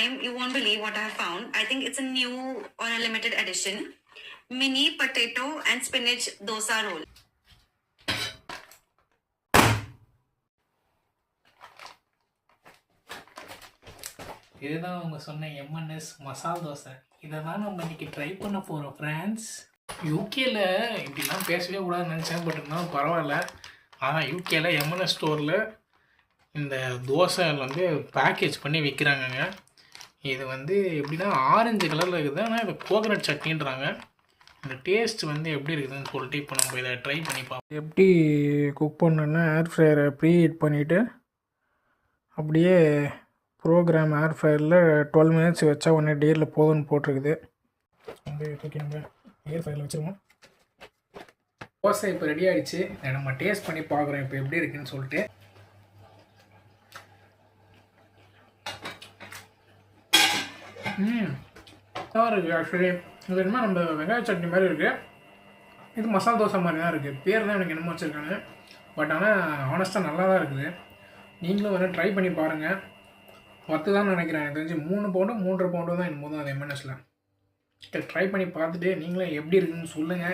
time, you won't believe what I have found. I think it's a new or a limited edition mini potato and spinach dosa roll. இதுதான் அவங்க சொன்ன MNS மசால் தோசை. இதை தான் நம்ம இன்றைக்கி try பண்ண போகிறோம் ஃப்ரெண்ட்ஸ். யூகேல இப்படிலாம் பேசவே கூடாதுன்னு நினச்சேன், பட் இருந்தாலும் பரவாயில்ல. ஆனால் யூகேல எம்என்எஸ் ஸ்டோரில் இந்த தோசை வந்து பேக்கேஜ் பண்ணி விற்கிறாங்கங்க. இது வந்து எப்படின்னா ஆரஞ்சு கலரில் இருக்குது, ஆனால் இது கோகனட் சட்னின்றாங்க. இந்த டேஸ்ட் வந்து எப்படி இருக்குதுன்னு சொல்லிட்டு இப்போ நம்ம இதை ட்ரை பண்ணி பார்ப்போம். எப்படி குக் பண்ணணுன்னா ஏர் ஃப்ரையரை ப்ரீ ஹீட் பண்ணிவிட்டு அப்படியே ப்ரோக்ராம் ஏர் ஃப்ரையரில் 12 மினிட்ஸ் வச்சா ஒன்று டேரில் போதும்னு போட்டிருக்குது. வந்து தூக்கி நம்ம ஏர் ஃப்ரையரில் வச்சுருவோம். தோசை இப்போ ரெடி ஆகிடுச்சு. நம்ம டேஸ்ட் பண்ணி பார்க்குறோம் இப்போ எப்படி இருக்குன்னு சொல்லிட்டு. நல்லா இருக்குது ஆக்சுவலி. இது என்னமோ நம்ம வெங்காய சட்னி மாதிரி இருக்குது. இது மசாலா தோசை மாதிரி தான் இருக்குது. பேர் தான் எனக்கு என்னமோ வச்சுருக்காங்க. பட் ஆனால் ஆனஸ்ட்டாக நல்லா தான் இருக்குது. நீங்களும் வந்து ட்ரை பண்ணி பாருங்கள். ஒர்த்து தான் நினைக்கிறேன். எனக்கு தெரிஞ்சு 3 பவுண்டு 3.5 பவுண்டு தான் என்னமோ தான் அது எம்என்எஸில். ட்ரை பண்ணி பார்த்துட்டு நீங்களும் எப்படி இருக்குன்னு சொல்லுங்கள்.